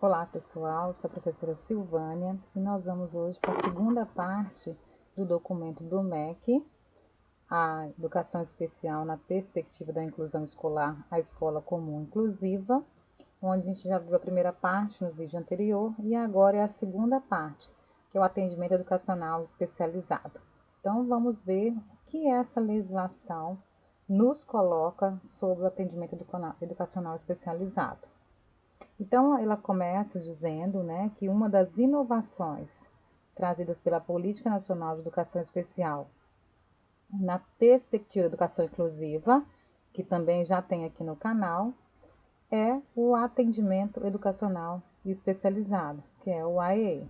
Olá pessoal, sou a professora Silvânia e nós vamos hoje para a segunda parte do documento do MEC, a Educação Especial na Perspectiva da Inclusão Escolar, a Escola Comum Inclusiva, onde a gente já viu a primeira parte no vídeo anterior e agora é a segunda parte, que é o atendimento educacional especializado. Então vamos ver o que essa legislação nos coloca sobre o atendimento educacional especializado. Então, ela começa dizendo, que uma das inovações trazidas pela Política Nacional de Educação Especial na perspectiva da educação inclusiva, que também já tem aqui no canal, é o atendimento educacional especializado, que é o AEE,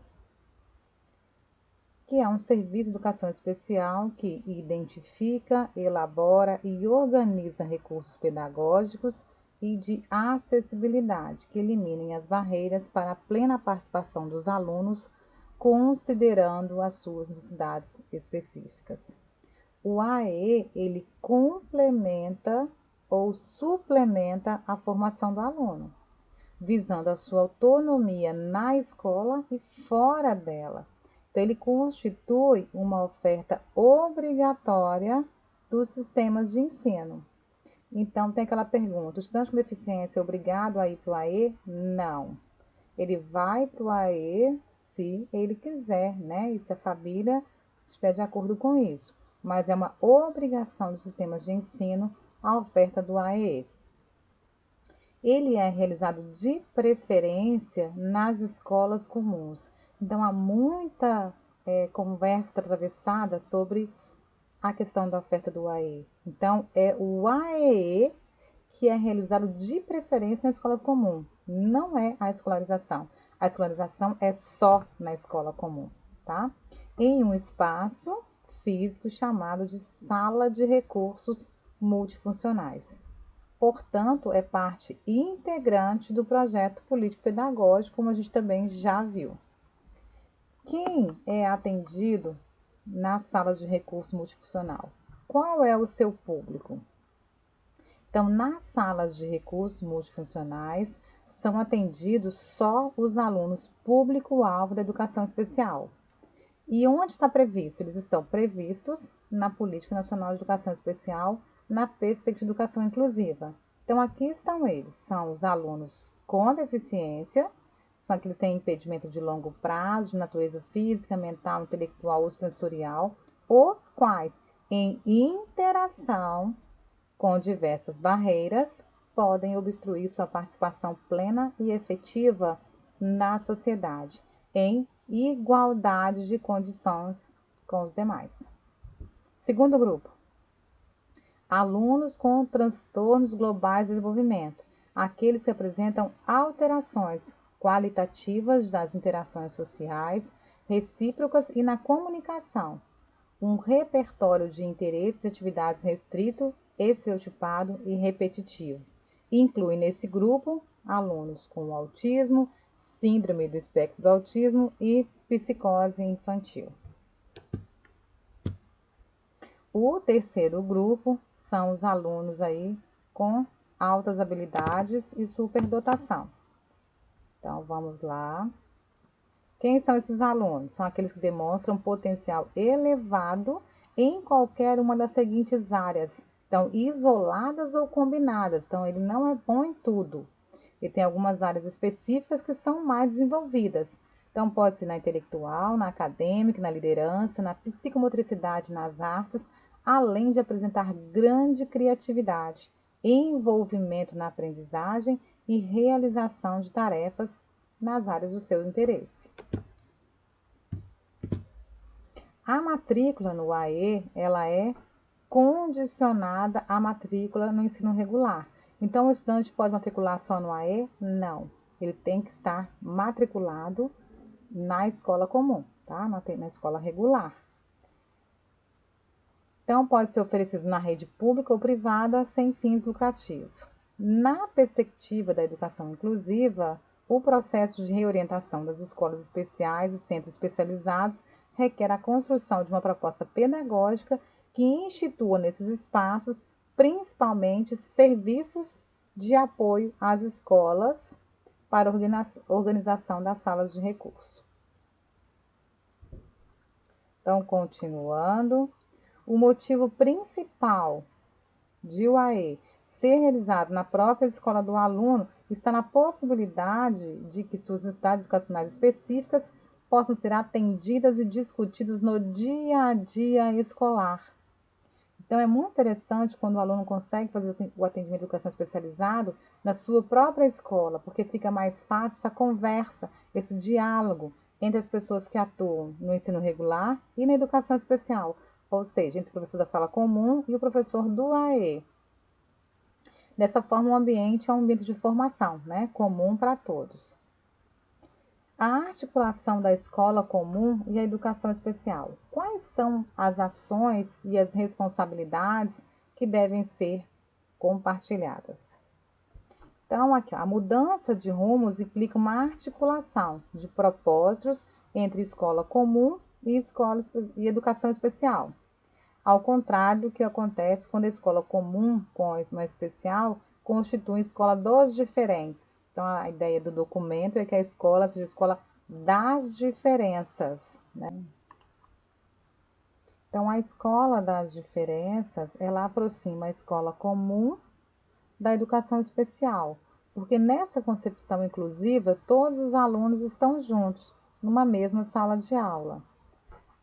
que é um serviço de educação especial que identifica, elabora e organiza recursos pedagógicos e de acessibilidade que eliminem as barreiras para a plena participação dos alunos, considerando as suas necessidades específicas. O AE, ele complementa ou suplementa a formação do aluno, visando a sua autonomia na escola e fora dela. Então, ele constitui uma oferta obrigatória dos sistemas de ensino. Então, tem aquela pergunta: o estudante com deficiência é obrigado a ir para o AE? Não. Ele vai para o AE se ele quiser, e se a família estiver de acordo com isso. Mas é uma obrigação dos sistemas de ensino a oferta do AE. Ele é realizado de preferência nas escolas comuns. Então, há muita conversa atravessada sobre a questão da oferta do AE. Então, é o AEE que é realizado de preferência na escola comum, não é a escolarização. A escolarização é só na escola comum, tá? Em um espaço físico chamado de sala de recursos multifuncionais. Portanto, é parte integrante do projeto político-pedagógico, como a gente também já viu. Quem é atendido nas salas de recurso multifuncional? Qual é o seu público? Então, nas salas de recursos multifuncionais, são atendidos só os alunos público-alvo da educação especial. E onde está previsto? Eles estão previstos na Política Nacional de Educação Especial, na perspectiva de educação inclusiva. Então, aqui estão eles, são os alunos com deficiência, são aqueles que têm impedimento de longo prazo, de natureza física, mental, intelectual ou sensorial, os quais, em interação com diversas barreiras, podem obstruir sua participação plena e efetiva na sociedade, em igualdade de condições com os demais. Segundo grupo, alunos com transtornos globais de desenvolvimento, aqueles que apresentam alterações qualitativas das interações sociais, recíprocas e na comunicação, um repertório de interesses e atividades restrito, estereotipado e repetitivo. Inclui nesse grupo alunos com autismo, síndrome do espectro do autismo e psicose infantil. O terceiro grupo são os alunos aí com altas habilidades e superdotação. Então, vamos lá. Quem são esses alunos? São aqueles que demonstram potencial elevado em qualquer uma das seguintes áreas. Então, isoladas ou combinadas. Então, ele não é bom em tudo. Ele tem algumas áreas específicas que são mais desenvolvidas. Então, pode ser na intelectual, na acadêmica, na liderança, na psicomotricidade, nas artes, além de apresentar grande criatividade, envolvimento na aprendizagem e realização de tarefas nas áreas do seu interesse. A matrícula no AE, ela é condicionada à matrícula no ensino regular. Então, o estudante pode matricular só no AE? Não. Ele tem que estar matriculado na escola comum, tá? Na escola regular. Então, pode ser oferecido na rede pública ou privada sem fins lucrativos. Na perspectiva da educação inclusiva, o processo de reorientação das escolas especiais e centros especializados requer a construção de uma proposta pedagógica que institua nesses espaços, principalmente, serviços de apoio às escolas para a organização das salas de recurso. Então, continuando, o motivo principal de o AE ser realizado na própria escola do aluno está na possibilidade de que suas necessidades educacionais específicas possam ser atendidas e discutidas no dia a dia escolar. Então, é muito interessante quando o aluno consegue fazer o atendimento de educação especializado na sua própria escola, porque fica mais fácil essa conversa, esse diálogo entre as pessoas que atuam no ensino regular e na educação especial, ou seja, entre o professor da sala comum e o professor do AE. Dessa forma, o ambiente é um ambiente de formação, né, comum para todos. A articulação da escola comum e a educação especial. Quais são as ações e as responsabilidades que devem ser compartilhadas? Então, aqui, a mudança de rumos implica uma articulação de propósitos entre escola comum e educação especial. Ao contrário do que acontece quando a escola comum com uma especial constitui escola dos diferentes. Então, a ideia do documento é que a escola seja a escola das diferenças, né? Então, a escola das diferenças, ela aproxima a escola comum da educação especial, porque nessa concepção inclusiva, todos os alunos estão juntos, numa mesma sala de aula.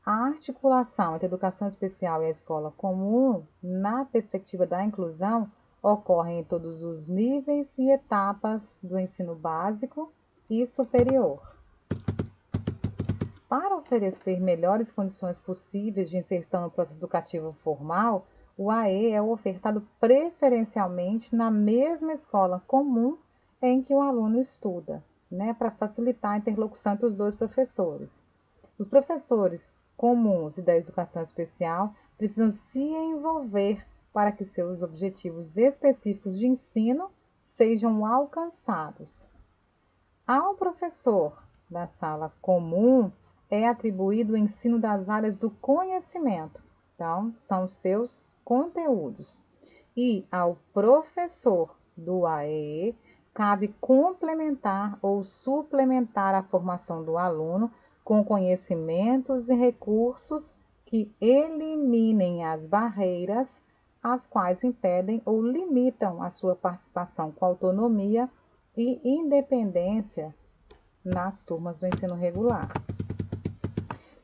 A articulação entre a educação especial e a escola comum, na perspectiva da inclusão, ocorre em todos os níveis e etapas do ensino básico e superior. Para oferecer melhores condições possíveis de inserção no processo educativo formal, o AE é ofertado preferencialmente na mesma escola comum em que o aluno estuda, né, para facilitar a interlocução entre os dois professores. Os professores comuns e da educação especial precisam se envolver para que seus objetivos específicos de ensino sejam alcançados. Ao professor da sala comum é atribuído o ensino das áreas do conhecimento, então são seus conteúdos. E ao professor do AE cabe complementar ou suplementar a formação do aluno com conhecimentos e recursos que eliminem as barreiras as quais impedem ou limitam a sua participação com autonomia e independência nas turmas do ensino regular.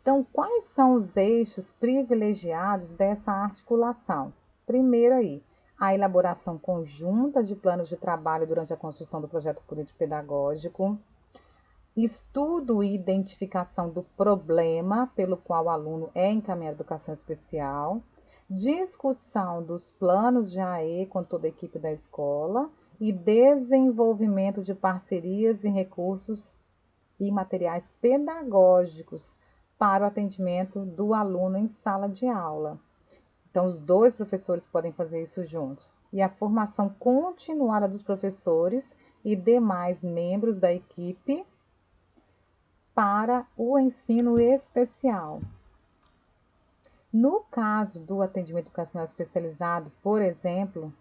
Então, quais são os eixos privilegiados dessa articulação? Primeiro aí, a elaboração conjunta de planos de trabalho durante a construção do projeto político-pedagógico, estudo e identificação do problema pelo qual o aluno é encaminhado à educação especial, discussão dos planos de AE com toda a equipe da escola e desenvolvimento de parcerias e recursos e materiais pedagógicos para o atendimento do aluno em sala de aula. Então, os dois professores podem fazer isso juntos. E a formação continuada dos professores e demais membros da equipe para o ensino especial. No caso do atendimento educacional especializado, por exemplo,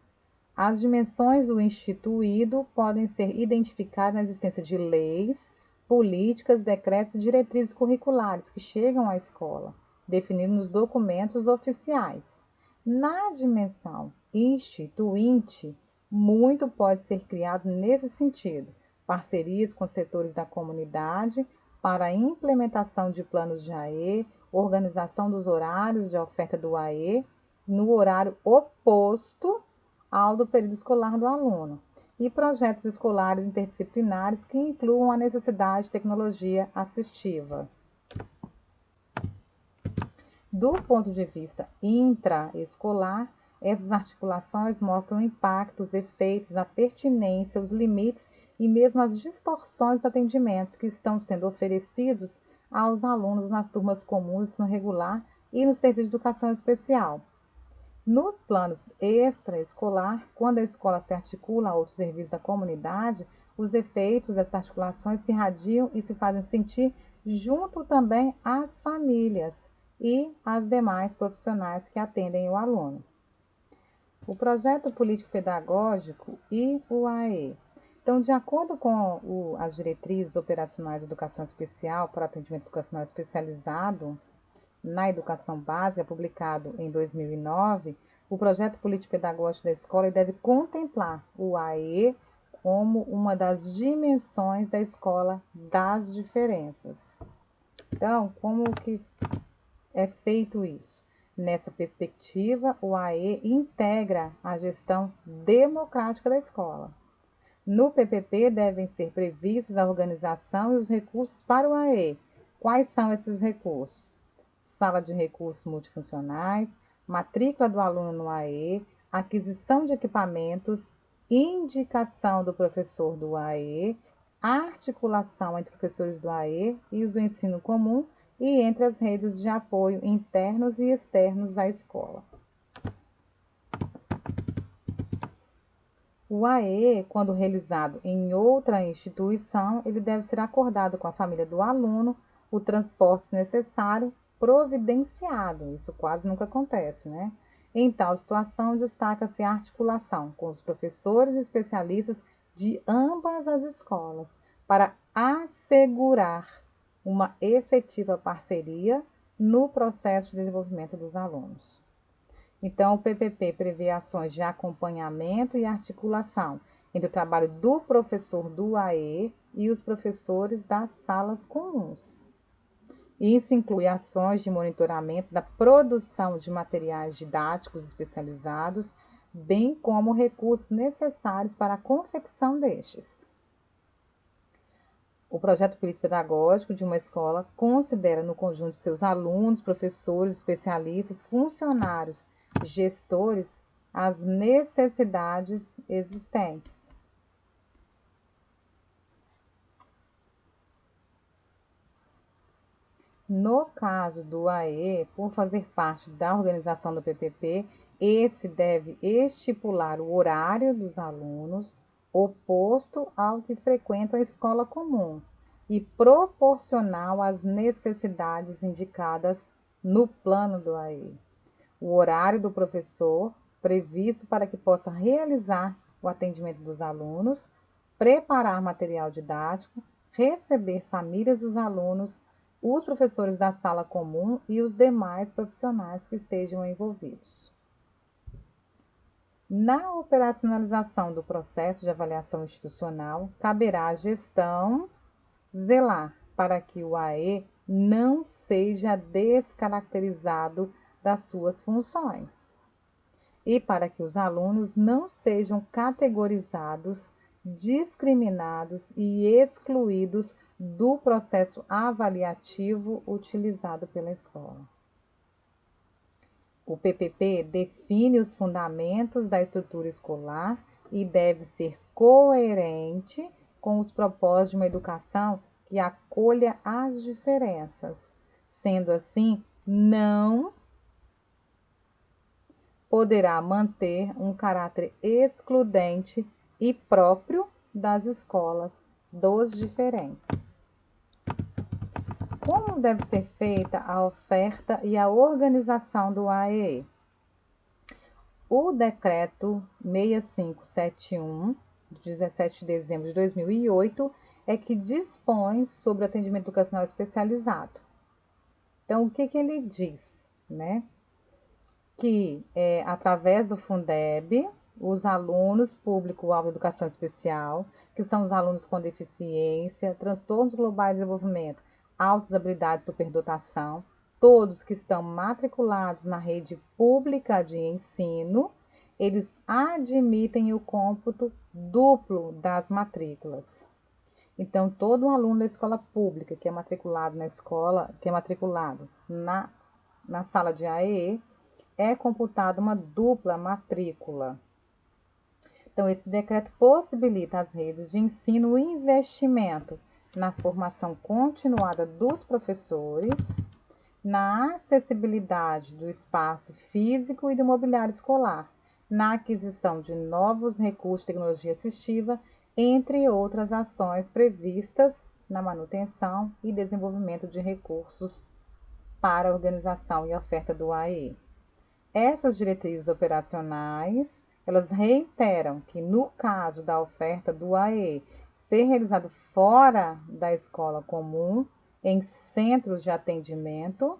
as dimensões do instituído podem ser identificadas na existência de leis, políticas, decretos e diretrizes curriculares que chegam à escola, definidos nos documentos oficiais. Na dimensão instituinte, muito pode ser criado nesse sentido, parcerias com setores da comunidade para a implementação de planos de AE, organização dos horários de oferta do AE no horário oposto ao do período escolar do aluno, e projetos escolares interdisciplinares que incluam a necessidade de tecnologia assistiva. Do ponto de vista intraescolar, essas articulações mostram impactos, efeitos, a pertinência, os limites e mesmo as distorções dos atendimentos que estão sendo oferecidos aos alunos nas turmas comuns, no regular e no serviço de educação especial. Nos planos extraescolar, quando a escola se articula a outros serviços da comunidade, os efeitos dessas articulações se irradiam e se fazem sentir junto também às famílias e às demais profissionais que atendem o aluno. O projeto político-pedagógico e o AE. Então, de acordo com as diretrizes operacionais de educação especial para atendimento educacional especializado na educação básica, publicado em 2009, o projeto político-pedagógico da escola deve contemplar o AE como uma das dimensões da escola das diferenças. Então, como que é feito isso? Nessa perspectiva, o AE integra a gestão democrática da escola. No PPP devem ser previstos a organização e os recursos para o AE. Quais são esses recursos? Sala de recursos multifuncionais, matrícula do aluno no AE, aquisição de equipamentos, indicação do professor do AE, articulação entre professores do AE e os do ensino comum e entre as redes de apoio internos e externos à escola. O AE, quando realizado em outra instituição, ele deve ser acordado com a família do aluno, o transporte necessário, providenciado. Isso quase nunca acontece, né? Em tal situação, destaca-se a articulação com os professores e especialistas de ambas as escolas para assegurar uma efetiva parceria no processo de desenvolvimento dos alunos. Então, o PPP prevê ações de acompanhamento e articulação entre o trabalho do professor do AE e os professores das salas comuns. Isso inclui ações de monitoramento da produção de materiais didáticos especializados, bem como recursos necessários para a confecção destes. O projeto político-pedagógico de uma escola considera no conjunto de seus alunos, professores, especialistas, funcionários, gestores, as necessidades existentes. No caso do AE, por fazer parte da organização do PPP, esse deve estipular o horário dos alunos, oposto ao que frequentam a escola comum, e proporcional às necessidades indicadas no plano do AE. O horário do professor, previsto para que possa realizar o atendimento dos alunos, preparar material didático, receber famílias dos alunos, os professores da sala comum e os demais profissionais que estejam envolvidos. Na operacionalização do processo de avaliação institucional, caberá à gestão zelar para que o AE não seja descaracterizado das suas funções e para que os alunos não sejam categorizados, discriminados e excluídos do processo avaliativo utilizado pela escola. O PPP define os fundamentos da estrutura escolar e deve ser coerente com os propósitos de uma educação que acolha as diferenças. Sendo assim, não poderá manter um caráter excludente e próprio das escolas dos diferentes. Como deve ser feita a oferta e a organização do AEE? O Decreto 6571, de 17 de dezembro de 2008, é que dispõe sobre atendimento educacional especializado. Então, o que ele diz? Né? Que, através do Fundeb, os alunos público-alvo de educação especial, que são os alunos com deficiência, transtornos globais de desenvolvimento, altas habilidades de superdotação, todos que estão matriculados na rede pública de ensino, eles admitem o cômputo duplo das matrículas. Então, todo aluno da escola pública que é matriculado na escola, que é matriculado na sala de AEE, é computada uma dupla matrícula. Então, esse decreto possibilita às redes de ensino o investimento na formação continuada dos professores, na acessibilidade do espaço físico e do mobiliário escolar, na aquisição de novos recursos de tecnologia assistiva, entre outras ações previstas na manutenção e desenvolvimento de recursos para a organização e oferta do AE. Essas diretrizes operacionais elas reiteram que, no caso da oferta do AE ser realizado fora da escola comum, em centros de atendimento,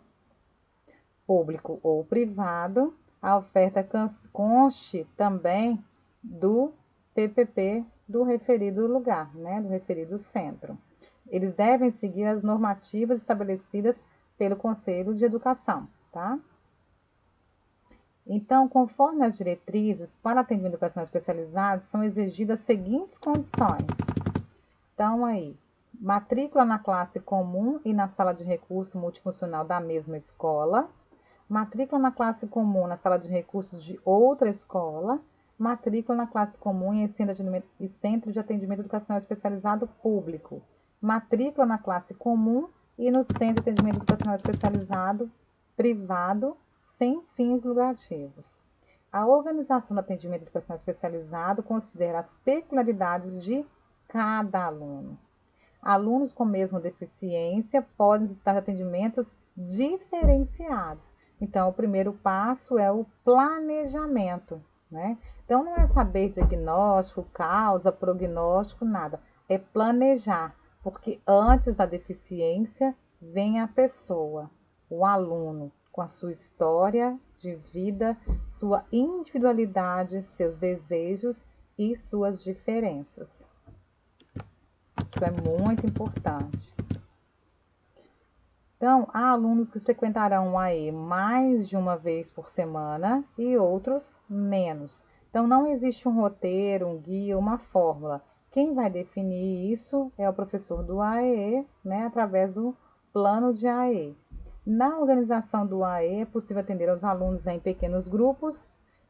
público ou privado, a oferta conste também do PPP do referido lugar, né, do referido centro. Eles devem seguir as normativas estabelecidas pelo Conselho de Educação, tá? Então, conforme as diretrizes para atendimento educacional especializado, são exigidas as seguintes condições. Então, aí, matrícula na classe comum e na sala de recurso multifuncional da mesma escola, matrícula na classe comum na sala de recursos de outra escola, matrícula na classe comum em centro de atendimento educacional especializado público, matrícula na classe comum e no centro de atendimento educacional especializado privado, sem fins lucrativos. A organização do atendimento educacional especializado considera as peculiaridades de cada aluno. Alunos com a mesma deficiência podem necessitar de atendimentos diferenciados. Então, o primeiro passo é o planejamento, né? Então, não é saber diagnóstico, causa, prognóstico, nada. É planejar, porque antes da deficiência vem a pessoa, o aluno, com a sua história de vida, sua individualidade, seus desejos e suas diferenças. Isso é muito importante. Então, há alunos que frequentarão o AE mais de uma vez por semana e outros menos. Então, não existe um roteiro, um guia, uma fórmula. Quem vai definir isso é o professor do AE, né, através do plano de AE. Na organização do AE, é possível atender aos alunos em pequenos grupos,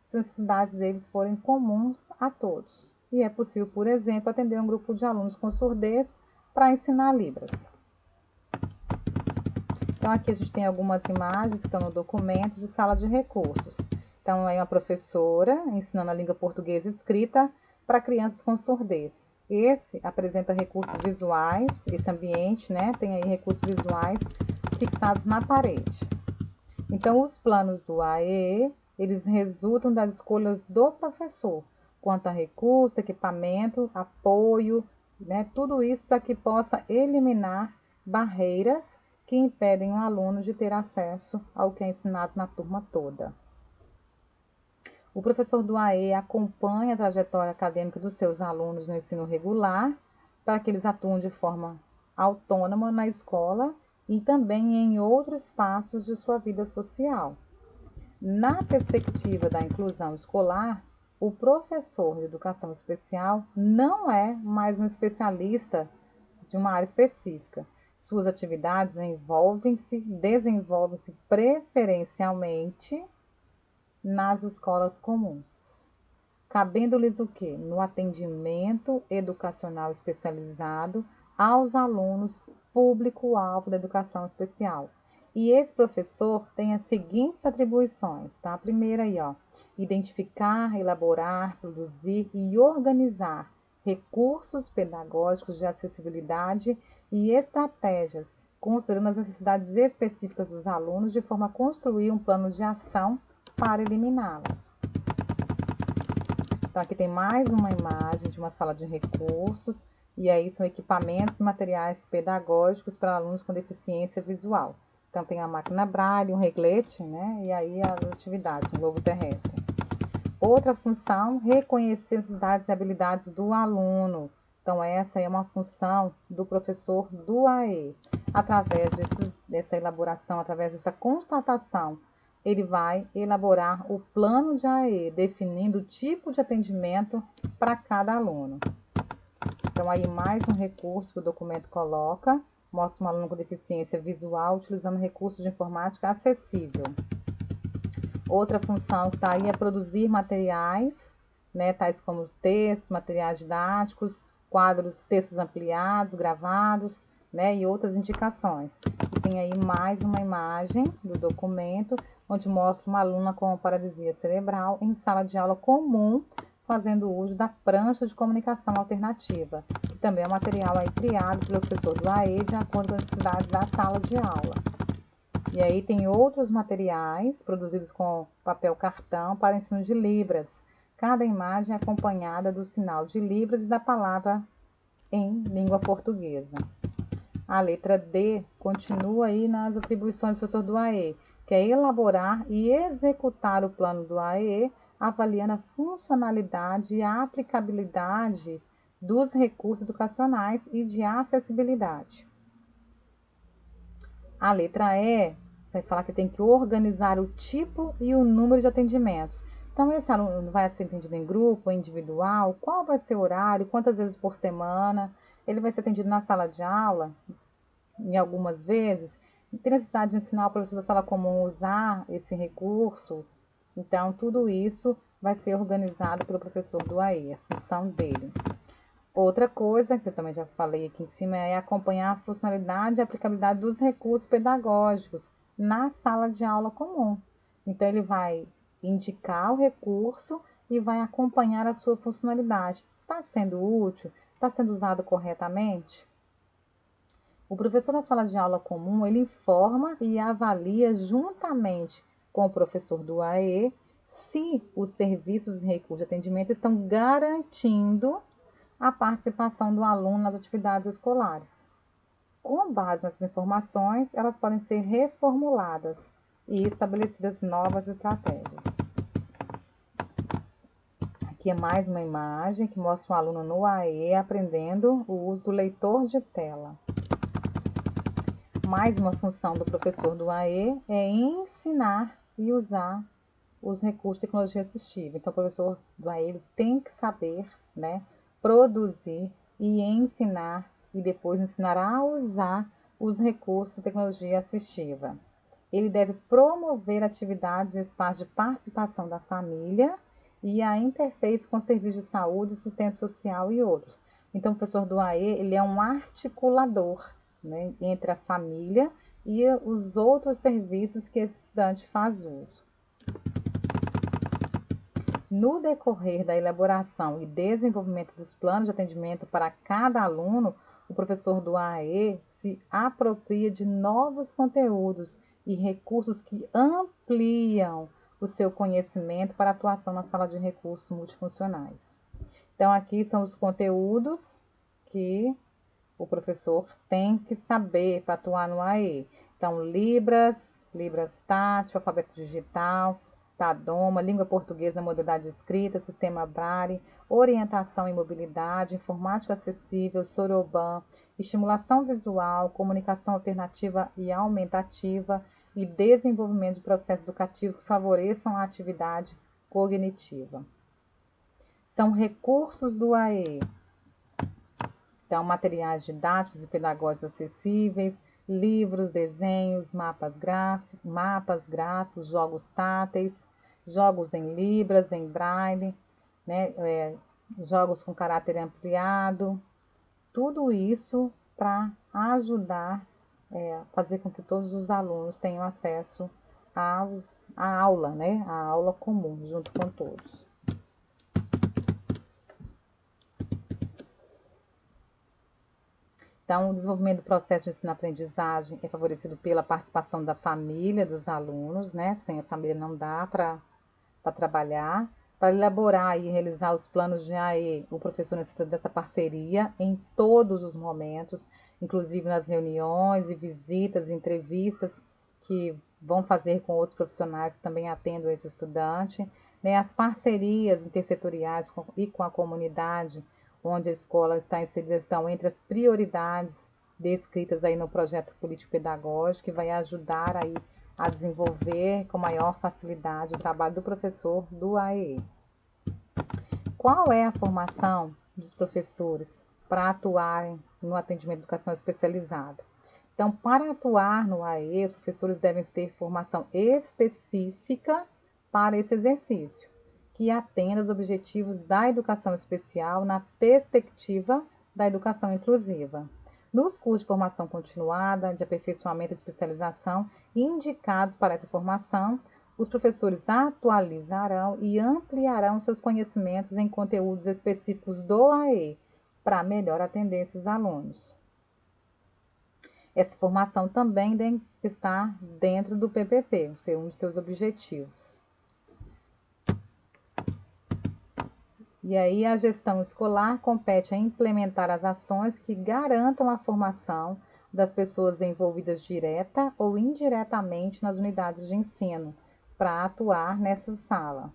se as necessidades deles forem comuns a todos. E é possível, por exemplo, atender um grupo de alunos com surdez para ensinar Libras. Então, aqui a gente tem algumas imagens que estão no documento de sala de recursos. Então, é uma professora ensinando a língua portuguesa escrita para crianças com surdez. Esse apresenta recursos visuais, esse ambiente, né, tem aí recursos visuais fixados na parede. Então, os planos do AE, eles resultam das escolhas do professor, quanto a recurso, equipamento, apoio, né, tudo isso para que possa eliminar barreiras que impedem o aluno de ter acesso ao que é ensinado na turma toda. O professor do AE acompanha a trajetória acadêmica dos seus alunos no ensino regular, para que eles atuem de forma autônoma na escola e também em outros espaços de sua vida social. Na perspectiva da inclusão escolar, o professor de educação especial não é mais um especialista de uma área específica. Suas atividades desenvolvem-se preferencialmente nas escolas comuns, cabendo-lhes o quê? No atendimento educacional especializado aos alunos público-alvo da educação especial. E esse professor tem as seguintes atribuições, tá? A primeira aí, ó, identificar, elaborar, produzir e organizar recursos pedagógicos de acessibilidade e estratégias, considerando as necessidades específicas dos alunos, de forma a construir um plano de ação para eliminá-las. Então, aqui tem mais uma imagem de uma sala de recursos, e aí são equipamentos e materiais pedagógicos para alunos com deficiência visual. Então, tem a máquina Braille, um reglete, né? E aí as atividades, um globo terrestre. Outra função, reconhecer as necessidades e habilidades do aluno. Então, essa é uma função do professor do AE. Através dessa elaboração, através dessa constatação, ele vai elaborar o plano de AE, definindo o tipo de atendimento para cada aluno. Então, aí mais um recurso que o documento coloca, mostra um aluno com deficiência visual utilizando recursos de informática acessível. Outra função que está aí é produzir materiais, né, tais como textos, materiais didáticos, quadros, textos ampliados, gravados, né, e outras indicações. E tem aí mais uma imagem do documento, onde mostra uma aluna com paralisia cerebral em sala de aula comum, fazendo uso da prancha de comunicação alternativa, que também é um material aí criado pelo professor do AE de acordo com as necessidades da sala de aula. E aí tem outros materiais produzidos com papel cartão para ensino de Libras, cada imagem é acompanhada do sinal de Libras e da palavra em língua portuguesa. A letra D continua aí nas atribuições do professor do AE, que é elaborar e executar o plano do AE, avaliando a funcionalidade e a aplicabilidade dos recursos educacionais e de acessibilidade. A letra E vai falar que tem que organizar o tipo e o número de atendimentos. Então, esse aluno vai ser atendido em grupo, individual, qual vai ser o horário, quantas vezes por semana, ele vai ser atendido na sala de aula, em algumas vezes, tem necessidade de ensinar o professor da sala comum a usar esse recurso. Então, tudo isso vai ser organizado pelo professor do AE, a função dele. Outra coisa, que eu também já falei aqui em cima, é acompanhar a funcionalidade e aplicabilidade dos recursos pedagógicos na sala de aula comum. Então, ele vai indicar o recurso e vai acompanhar a sua funcionalidade. Está sendo útil? Está sendo usado corretamente? O professor da sala de aula comum, ele informa e avalia juntamente com o professor do AE se os serviços e recursos de atendimento estão garantindo a participação do aluno nas atividades escolares. Com base nessas informações, elas podem ser reformuladas e estabelecidas novas estratégias. Aqui é mais uma imagem que mostra um aluno no AE aprendendo o uso do leitor de tela. Mais uma função do professor do AE é ensinar e usar os recursos de tecnologia assistiva. Então, o professor do AE tem que saber, produzir e ensinar e depois ensinar a usar os recursos de tecnologia assistiva. Ele deve promover atividades e espaços de participação da família e a interface com serviços de saúde, assistência social e outros. Então, o professor do AE, ele é um articulador, entre a família e os outros serviços que esse estudante faz uso. No decorrer da elaboração e desenvolvimento dos planos de atendimento para cada aluno, o professor do AE se apropria de novos conteúdos e recursos que ampliam o seu conhecimento para atuação na sala de recursos multifuncionais. Então, aqui são os conteúdos que o professor tem que saber para atuar no AE. Então, Libras tátil, alfabeto digital, Tadoma, língua portuguesa, modalidade escrita, sistema Braille, orientação e mobilidade, informática acessível, Soroban, estimulação visual, comunicação alternativa e aumentativa e desenvolvimento de processos educativos que favoreçam a atividade cognitiva. São recursos do AE. Então, materiais didáticos e pedagógicos acessíveis, livros, desenhos, mapas gráficos, jogos táteis, jogos em Libras, em Braille, jogos com caráter ampliado, tudo isso para ajudar a fazer com que todos os alunos tenham acesso à aula, a aula comum, junto com todos. Então, o desenvolvimento do processo de ensino-aprendizagem é favorecido pela participação da família dos alunos, Sem a família não dá para trabalhar. Para elaborar e realizar os planos de AE, o professor necessita dessa parceria em todos os momentos, inclusive nas reuniões e visitas, entrevistas que vão fazer com outros profissionais que também atendam esse estudante, As parcerias intersetoriais e com a comunidade, onde a escola está inserida, estão entre as prioridades descritas aí no projeto político-pedagógico, que vai ajudar aí a desenvolver com maior facilidade o trabalho do professor do AE. Qual é a formação dos professores para atuarem no atendimento de educação especializada? Então, para atuar no AE, os professores devem ter formação específica para esse exercício, que atenda aos objetivos da educação especial na perspectiva da educação inclusiva. Nos cursos de formação continuada, de aperfeiçoamento e de especialização indicados para essa formação, os professores atualizarão e ampliarão seus conhecimentos em conteúdos específicos do AE, para melhor atender esses alunos. Essa formação também está dentro do PPP, ser um de seus objetivos. E aí a gestão escolar compete a implementar as ações que garantam a formação das pessoas envolvidas direta ou indiretamente nas unidades de ensino, para atuar nessa sala.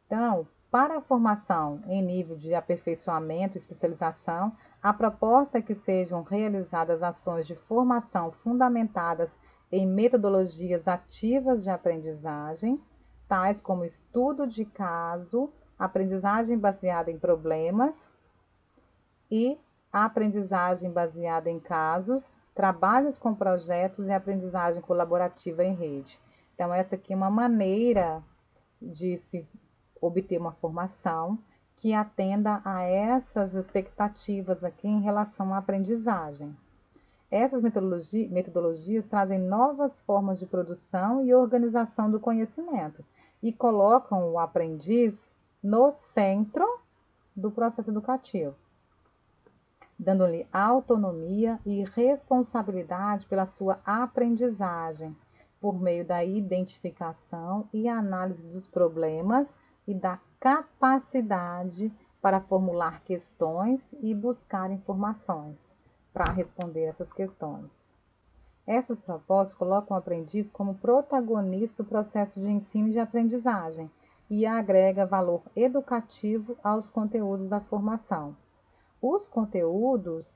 Então, para a formação em nível de aperfeiçoamento e especialização, a proposta é que sejam realizadas ações de formação fundamentadas em metodologias ativas de aprendizagem, tais como estudo de caso, aprendizagem baseada em problemas e aprendizagem baseada em casos, trabalhos com projetos e aprendizagem colaborativa em rede. Então, essa aqui é uma maneira de se obter uma formação que atenda a essas expectativas aqui em relação à aprendizagem. Essas metodologias trazem novas formas de produção e organização do conhecimento e colocam o aprendiz no centro do processo educativo, dando-lhe autonomia e responsabilidade pela sua aprendizagem, por meio da identificação e análise dos problemas e da capacidade para formular questões e buscar informações para responder essas questões. Essas propostas colocam o aprendiz como protagonista do processo de ensino e de aprendizagem e agrega valor educativo aos conteúdos da formação. Os conteúdos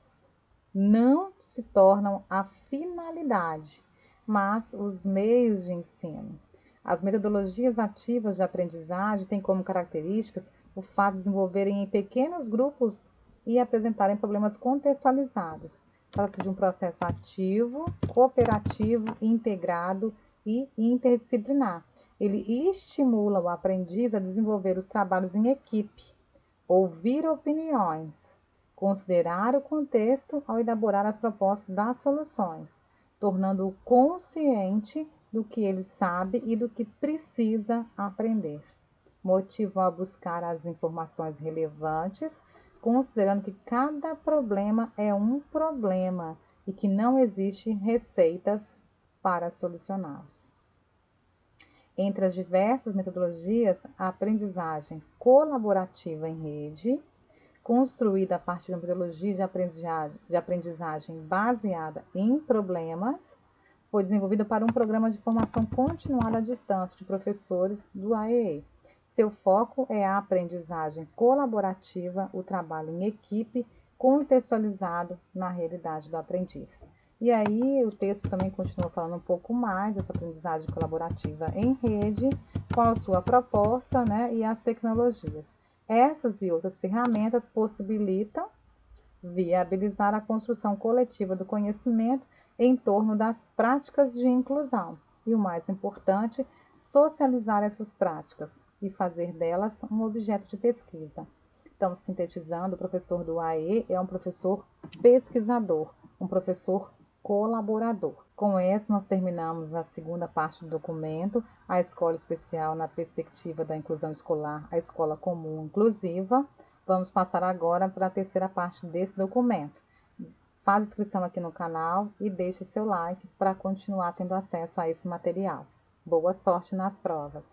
não se tornam a finalidade, mas os meios de ensino. As metodologias ativas de aprendizagem têm como características o fato de desenvolverem em pequenos grupos e apresentarem problemas contextualizados. Trata-se de um processo ativo, cooperativo, integrado e interdisciplinar. Ele estimula o aprendiz a desenvolver os trabalhos em equipe, ouvir opiniões, considerar o contexto ao elaborar as propostas das soluções, tornando-o consciente do que ele sabe e do que precisa aprender. Motivam a buscar as informações relevantes, considerando que cada problema é um problema e que não existem receitas para solucioná-los. Entre as diversas metodologias, a aprendizagem colaborativa em rede, construída a partir de uma metodologia de aprendizagem baseada em problemas, foi desenvolvida para um programa de formação continuada à distância de professores do AEE. Seu foco é a aprendizagem colaborativa, o trabalho em equipe, contextualizado na realidade do aprendiz. E aí o texto também continua falando um pouco mais dessa aprendizagem colaborativa em rede, qual a sua proposta, né, e as tecnologias. Essas e outras ferramentas possibilitam viabilizar a construção coletiva do conhecimento em torno das práticas de inclusão. E o mais importante, socializar essas práticas e fazer delas um objeto de pesquisa. Então, sintetizando, o professor do AE é um professor pesquisador, um professor colaborador. Com esse, nós terminamos a segunda parte do documento, a escola especial na perspectiva da inclusão escolar, a escola comum inclusiva. Vamos passar agora para a terceira parte desse documento. Faz inscrição aqui no canal e deixe seu like para continuar tendo acesso a esse material. Boa sorte nas provas!